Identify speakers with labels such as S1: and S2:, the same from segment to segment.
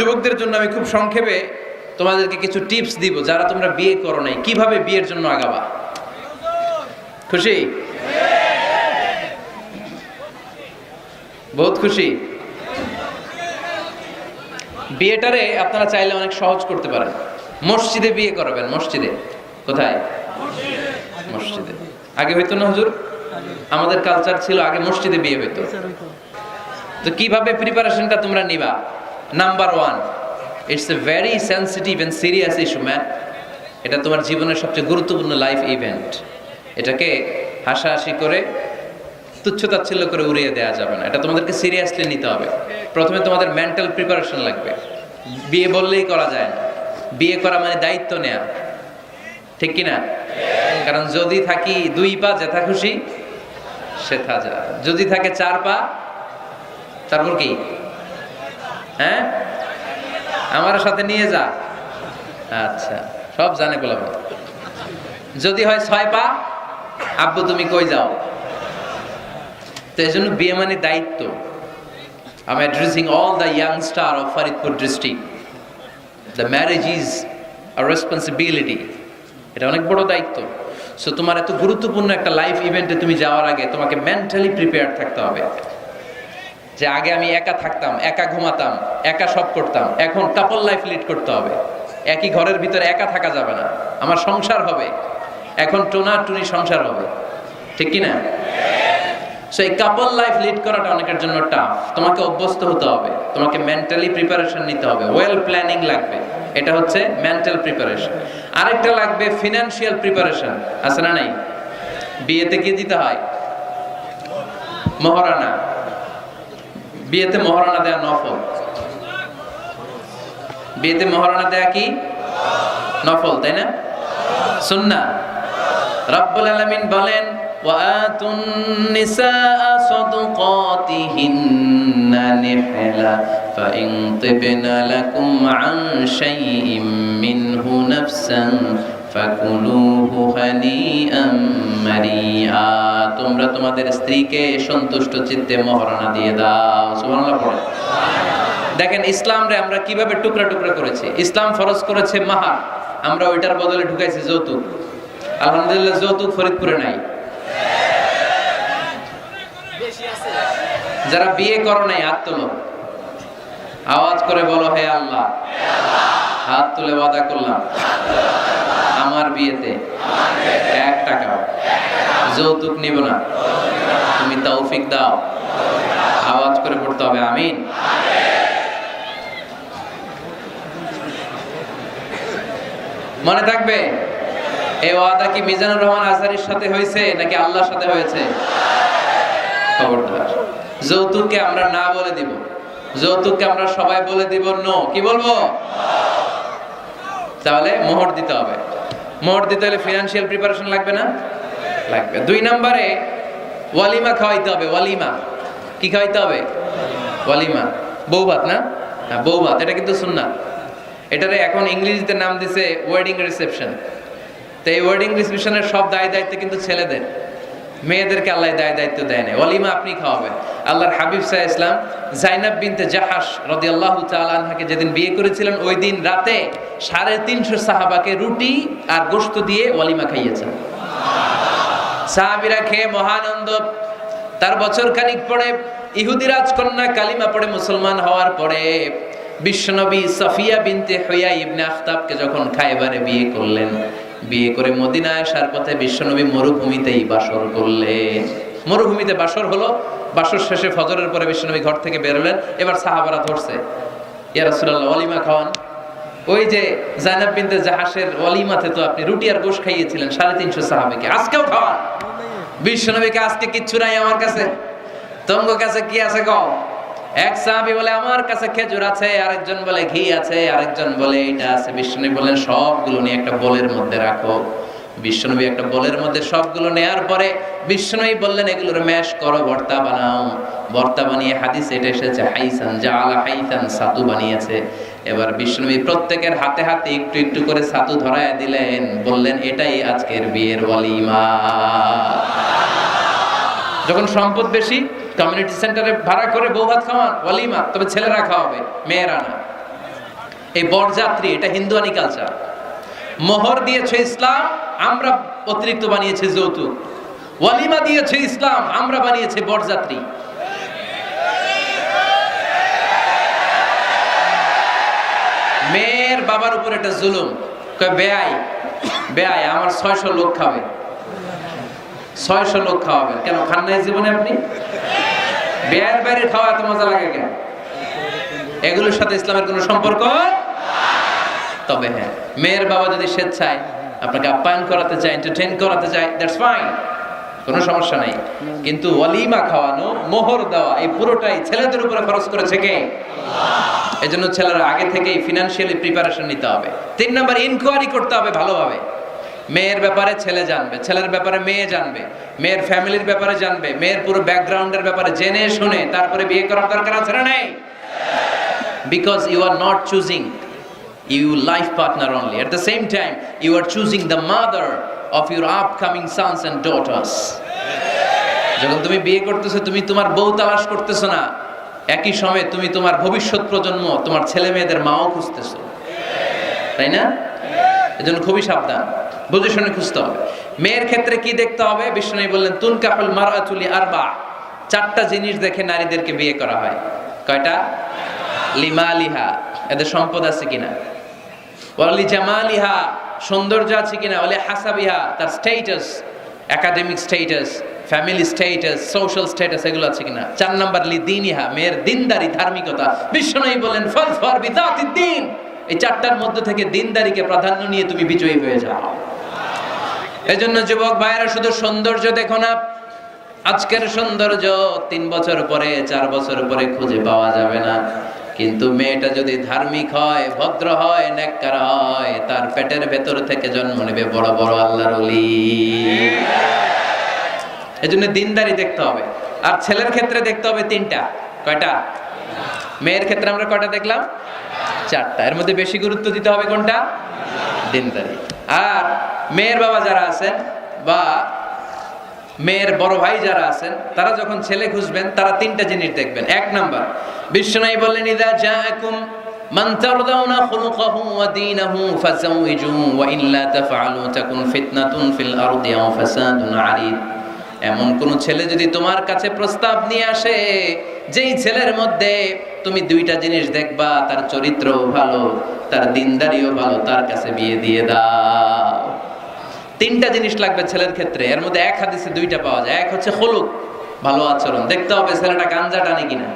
S1: যুবকদের জন্য আমি খুব সংক্ষেপে তোমাদেরকে কিছু টিপস দিব, যারা তোমরা বিয়ে করো নাই, কিভাবে বিয়ের জন্য আগাবা। খুশি? বহুত খুশি? বিয়েটারে আপনারা চাইলে অনেক সহজ করতে পারেন। মসজিদে বিয়ে করাবেন। মসজিদে? কোথায়? মসজিদে। আগে হইতো না হুজুর? আমাদের কালচার ছিল আগে মসজিদে বিয়ে হইতো। তো কিভাবে প্রিপারেশনটা তোমরা নিবা? Number 1, it's a very sensitive and serious issue man. এটা তোমার জীবনের সবচেয়ে গুরুত্বপূর্ণ লাইফ ইভেন্ট। এটাকে হাসাহাসি করে তুচ্ছতাচ্ছিল্য করে উড়িয়ে দেওয়া যাবে না। এটা তোমাদেরকে সিরিয়াসলি নিতে হবে। প্রথমে তোমাদের মেন্টাল প্রিপারেশন লাগবে। বিয়ে বললেই করা যায় না। বিয়ে করা মানে দায়িত্ব নেয়া, ঠিক কিনা? কারণ যদি থাকি 2 পা যেথা খুশি সেথা যা, যদি থাকে 4 পা তারপর কি? হ্যাঁ, আমার সাথে নিয়ে যা। আচ্ছা, সব জানে বলবো। যদি হয় 6 পা, আব্বু তুমি কই যাও। তো এই জন্য বিয়ে মানে দায়িত্ব। I'm addressing all the young star of Faridpur district. The marriage is a responsibility. এটা অনেক বড় দায়িত্ব। সো তোমার এত গুরুত্বপূর্ণ একটা লাইফ ইভেন্টে তুমি যাওয়ার আগে তোমাকে মেন্টালি প্রিপেয়ার থাকতে হবে। যে আগে আমি একা থাকতাম, একা ঘুমাতাম, একা সব করতাম, এখন কাপল লাইফ লিড করতে হবে। একই ঘরের ভিতরে একা থাকা যাবে না। আমার সংসার হবে, এখন টোনা টুনি সংসার হবে, ঠিক কিনা? সো এই কাপল লাইফ লিড করাটা অনেকের জন্য টাফ। তোমাকে অভ্যস্ত হতে হবে, তোমাকে মেন্টালি প্রিপারেশন নিতে হবে, ওয়েল প্ল্যানিং লাগবে। এটা হচ্ছে মেন্টাল প্রিপারেশন। আরেকটা লাগবে ফিনান্সিয়াল প্রিপারেশন। আছে না নাই? বিয়েতে কি দিতে হয়? মহারানা। বিয়েতে মহারানা দেয়া নফল। বিয়েতে মহারানা দেয়া কি? নফল, তাই না? সুন্নাহ। রব্বুল আলামিন বলেন وَآتُوا النِّسَاءَ صَدُقَاتِهِنَّ نِحْلَةً فَإِن طِبْنَ لَكُمْ عَن شَيْءٍ مِّنْهُ نَفْسًا فَكُلُوهُ هَنِيئًا مَرِيئًا। তোমরা তোমাদের স্ত্রীকে সন্তুষ্ট চিত্তে মহারানা দিয়ে দাও। সুবহানাল্লাহ পড়ো। দেখেন ইসলামরে আমরা কিভাবে টুকরা টুকরা করেছি। ইসলাম ফরজ করেছে মাহার, আমরা ওইটার বদলে ঢুকাইছি যৌতুক। আলহামদুলিল্লাহ যৌতুক ফরিদপুরে নাই। যারা বিয়ে করো নাই হাত তোলো, আওয়াজ করে বলো হে আল্লাহ। হাত তুলে ওয়াদা করলাম আমার বিয়েতে 1 টাকাও যৌতুক নিব না। তুমি তৌফিক দাও। আওয়াজ করে পড়তে হবে আমিন। মনে থাকবে এই ওয়াদা কি মিজানুর রহমান আজহারির সাথে হয়েছে নাকি আল্লাহর সাথে হয়েছে? খবরদার, যৌতুককে আমরা না বলে দিব। যৌতুককে আমরা সবাই বলে দিব নো। কি বলবো? তাহলে মোহর দিতে হবে। মোহর দিতে হলে ফিনান্সিয়াল প্রিপারেশন লাগবে না? লাগবে। 2 নম্বরে ওয়ালিমা খাওয়াইতে হবে। ওয়ালিমা কি খাওয়াইতে হবে? ওয়ালিমা, বৌভাত না? হ্যাঁ, বৌভাত। এটা কিন্তু সুন্নাত। এটারে এখন ইংরেজিতে নাম দিছে ওয়েডিং রিসেপশন। তো এই ওয়েডিং রিসেপশনের সব দায় দায়িত্ব কিন্তু ছেলেদের, মেয়েদেরকে আল্লাহ দায় দায়িত্ব দেয় না। ওয়ালিমা আপনি খাওয়াবেন। আল্লাহর হাবিব সাল্লাল্লাহু আলাইহি ওয়াসাল্লাম যায়েনব বিনতে জাহাশ রাদিয়াল্লাহু তাআলা আনহাকে যেদিন বিয়ে করেছিলেন ওই দিন রাতে 350 সাহাবাকে রুটি আর গোশত দিয়ে ওয়ালিমা খাইয়েছেন। সাহাবীরা খেয়ে মহানন্দ। তার বছর খানিক পরে ইহুদি রাজকন্যা কালিমা পড়ে মুসলমান হওয়ার পরে বিশ্বনবী সাফিয়া বিনতে হুয়াই ইবনে আখতাবকে যখন খায়বারে বিয়ে করলেন, বিয়ে করে মদিনায় আসার পথে বিশ্বনবী মরুভূমিতেই বাসর করলেন। মরুভূমিতে বাসর হলো। বাসর শেষে ফজরের পরে বিশ্বনবী ঘর থেকে বের হলেন। এবার সাহাবারা ধরছে, ইয়া রাসূলুল্লাহ ওয়ালিমা খাওয়ান। ওই যে যায়েনব বিনতে জাহাশের ওয়ালিমাতে তো আপনি রুটি আর গোশত খাইয়েছিলেন 350 সাহাবীকে, আজকেও খাওয়ান। বিশ্বনবীকে আজকে কিচ্ছু নাই আমার কাছে, তোমার কাছে কি আছে কও? এক সাহাবী বলে আমার কাছে খেজুর আছে, আরেকজন বলে ঘি আছে, আরেকজন বলে এটা আছে। বিশ্বনবী বলেন সবগুলো নিয়ে একটা বোলের মধ্যে রাখো। বিশ্বনবী একটা বোলের মধ্যে সবগুলো নেয়ার পরে বিশ্বনবী বললেন এগুলোর ম্যাশ করো, ভর্তা বানাও। ভর্তা বানিয়ে হাদিসে এটা এসেছে হাইসান জাআলা হাইসান, ছাতু বানিয়েছে। এবার বিশ্বনবী প্রত্যেকের হাতে হাতে একটু একটু করে ছাতু ধরায় দিলেন, বললেন এটাই আজকের বিয়ের ওয়ালিমা। যখন সম্পদ বেশি কমিউনিটি সেন্টারে ভাড়া করে বউ ভাত খাওয়ান, ওয়ালিমা। তবে ছেলেরা খাওয়াবে, মেয়েরা না। এই বরযাত্রী এটা হিন্দুয়ানি কালচার। মোহর দিয়েছে ইসলাম, আমরা অতিরিক্ত বানিয়েছে যৌতুক। ওয়ালিমা দিয়েছে ইসলাম, আমরা বানিয়েছে বরযাত্রী। মেয়ের বাবার উপর এটা জুলুম। বেয়াই বেয়াই আমার 600 লোক খাবে, 600 লোক খাওয়াবেন কেন? খান নাই জীবনে আপনি? বেয়ার বাইরে খাওয়া এত মজা লাগে কেন? এগুলোর সাথে ইসলামের কোনো সম্পর্ক। তবে হ্যাঁ, মেয়ের বাবা যদি স্বেচ্ছায় আপনাকে আপ্যায়ন করাতে চায়, এন্টারটেইন করাতে চায়, দ্যাটস ফাইন, কোনো সমস্যা নাই। কিন্তু ওয়ালিমা খাওয়ানো, মোহর দেওয়া, এই পুরোটাই ছেলেদের উপরে খরচ করেছে কে? এই জন্য ছেলেরা আগে থেকেই ফিনান্সিয়ালি প্রিপারেশন নিতে হবে। 3 নাম্বার, ইনকোয়ারি করতে হবে ভালোভাবে। মেয়ের ব্যাপারে ছেলে জানবে, ছেলের ব্যাপারে মেয়ে জানবে, মেয়ের ফ্যামিলির ব্যাপারে জানবে, মেয়ের পুরো ব্যাকগ্রাউন্ডের ব্যাপারে জেনে শুনে তারপরে বিয়ে করার দরকার আছে না নেই? Because you are not choosing you life partner only, at the same time you are choosing the mother of your upcoming sons and daughters. যখন তুমি বিয়ে করতেছো, তুমি তোমার বউ তালাশ করতেছো না, একই সময়ে তুমি তোমার ভবিষ্যৎ প্রজন্ম, তোমার ছেলে মেয়েদের মাও খুঁজতেছো, তাই না? এজন্য খুবই সাবধান, বুঝে শুনে খুঁজতে হবে। মেয়ের ক্ষেত্রে কি দেখতে হবে? বিষ্ণু বললেন তুনকাহুল মারআতু লিআরবা, 4টা জিনিস দেখে নারীদেরকে বিয়ে করা হয়। কয়টা? লিমালিহা, এদের সম্পদ আছে কিনা, ওয়ালি জামালিহা, সৌন্দর্য আছে কিনা, ওয়ালি হাসাবিহা, তার status, academic status, family status, social status, এগুলো আছে কিনা। 4 নাম্বার লিদিনিহা, মেয়ের দিনদারি, ধার্মিকতা। বিশ্বনবী বলেন ফাজফার বিযাতিদ দ্বীন, এই 4টার মধ্যে থেকে দিনদারিকে প্রাধান্য নিয়ে তুমি বিজয়ী হয়ে যাও। এজন্য যুবক ভাইয়েরা, শুধু সৌন্দর্য দেখো না। আজকের সৌন্দর্য 3 বছর পরে, 4 বছর পরে খুঁজে পাওয়া যাবে না, কিন্তু মেয়েটা যদি ধার্মিক হয়, ভদ্র হয়, নেককার হয়, তার পেটের ভেতর থেকে জন্ম নেবে বড় বড় আল্লাহর ওলি। এজন্য দিনদারি দেখতে হবে। আর ছেলের ক্ষেত্রে দেখতে হবে 3টা। কয়টা? মেয়ের ক্ষেত্রে আমরা কয়টা দেখলাম? 4টা। এর মধ্যে বেশি গুরুত্ব দিতে হবে কোনটা? দিনদারি। আর মেয়ের বাবা যারা আছেন বা মেয়ের বড় ভাই যারা আছেন, তারা যখন ছেলে খুঁজবেন, তারা 3টা জিনিস দেখবেন। 1 নাম্বার, বিশ্বনবী বললেন ইযা জাআকুম মান তারদাউনা খুলুকাহু ওয়া দীনাহু ফাযাওইজুহু ওয়া ইল্লা তাফআলু তাকুন ফিতনাতুন ফিল আরদি ওয়া ফাসাদুন আরিদ। এমন কোন ছেলে যদি তোমার কাছে প্রস্তাব নিয়ে আসে, যেই ছেলের মধ্যে তুমি 2টা জিনিস দেখবা, তার চরিত্রও ভালো, তার দিনদারিও ভালো, তার কাছে বিয়ে দিয়ে দাও। 3টা জিনিস লাগবে ছেলের ক্ষেত্রে। এর মধ্যে এক হাদিসে 2টা পাওয়া যায়। এক হচ্ছে খুলুক, ভালো আচরণ। দেখতে হবে ছেলেটা গাঞ্জা টানে কিনা,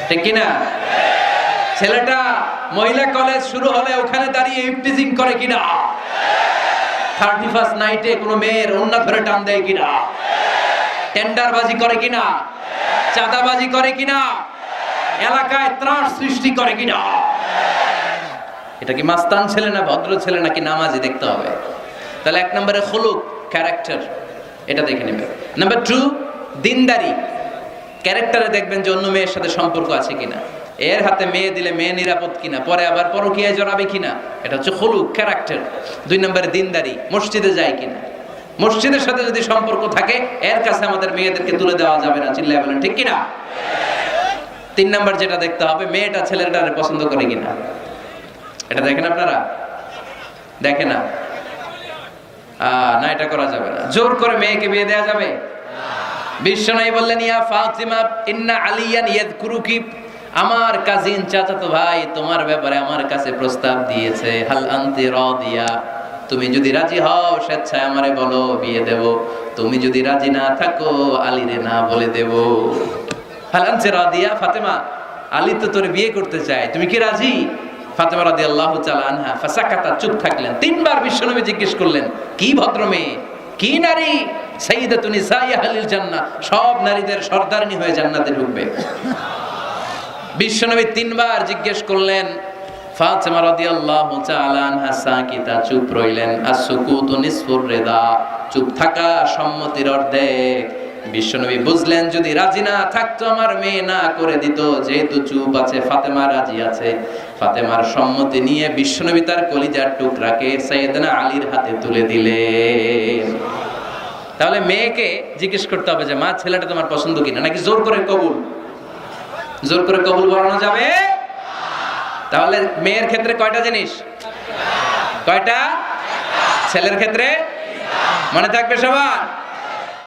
S1: ঠিক কিনা? ছেলেটা মহিলা কলেজ শুরু হলে ওখানে দাঁড়িয়ে ইফটিজিং করে কিনা, 31st নাইটে কোনো মেয়ের ওন্না ধরে টান দেয় কিনা, টেন্ডারবাজি করে কিনা, চাঁদাবাজি করে কিনা, এলাকায় ত্রাস সৃষ্টি করে কিনা। এটা কি মাস্তান ছেলে না ভদ্র ছেলে নাকি নামাজি দেখতে হবে। তাহলে 1 নম্বরে খুলুক, ক্যারেক্টার, এটা দেখে নেবেন। নাম্বার 2, দিনদারি। ক্যারেক্টারে দেখবেন যে অন্য মেয়ের সাথে সম্পর্ক আছে কিনা, এর হাতে মেয়ে দিলে মেয়ে নিরাপদ কিনা, পরে আবার পরকীয়ায় জড়াবে কিনা। এটা হচ্ছে খুলুক, ক্যারেক্টার। 2 নম্বরে দিনদারি, মসজিদে যায় কিনা। মসজিদের সাথে যদি সম্পর্ক থাকে, এর কাছে আমাদের মেয়েদেরকে তুলে দেওয়া যাবে না, চিল্লায় বলেন ঠিক কিনা। 3 নম্বর যেটা দেখতে হবে, মেয়েটা ছেলেটারে পছন্দ করে কিনা। এটা দেখেন আপনারা? দেখে না? না, এটা করা যাবে না। জোর করে মেয়েকে বিয়ে দেওয়া যাবে? বিশ্বনবী বললেন ইয়া ফাতিমা ইন্না আলিয়ান ইয়াযকুরুকি, আমার কাজিন চাচাতো ভাই তোমার ব্যাপারে আমার কাছে প্রস্তাব দিয়েছে। হাল আনতি রাদিয়া, তুমি যদি রাজি হও স্বেচ্ছায় আমারে বলো, বিয়ে দেব। তুমি যদি রাজি না থাকো, আলীরে না বলে দেব। হাল আনতি রাদিয়া, ফাতেমা আলী তো তোরে বিয়ে করতে চায়, তুমি কি রাজি? ফাতেমা রাদিয়াল্লাহু তাআলা আনহা ফাসাকাতা, চুপ থাকলেন। 3 বার বিশ্বনবী জিজ্ঞেস করলেন, কি ভদ্র মেয়ে, কি নারী, সাইয়্যিদাতুন নিসাই আহলিল জান্নাহ, সব নারীদের সর্দারনি হয়ে জান্নাতে ঢুকবে। বিশ্বনবী 3 বার জিজ্ঞেস করলেন। ফাতেমা রাদিয়াল্লাহু তাআলা আনহা সাকিতা, চুপ রইলেন। as-sukutu nisfur রিদা, চুপ থাকা সম্মতির অর্ধেক। বিশ্বনবী বুঝলেন যদি রাজি না থাকতো আমার মেয়ে না করে দিত, যেহেতু চুপ আছে, ফাতেমা রাজি আছে। ফাতেমার সম্মতি নিয়ে বিশ্বনবী তার কলিজার টুকরাকে সাইয়েদনা আলীর হাতে তুলে দিলেন। তাহলে মেয়েকে জিজ্ঞেস করতে হবে যে মা, ছেলেটা তোমার পছন্দ কিনা, নাকি জোর করে কবুল? জোর করে কবুল বলানো যাবে? তাহলে মেয়ের ক্ষেত্রে কয়টা জিনিস? কয়টা? ছেলের ক্ষেত্রে? মনে থাকবে সবার?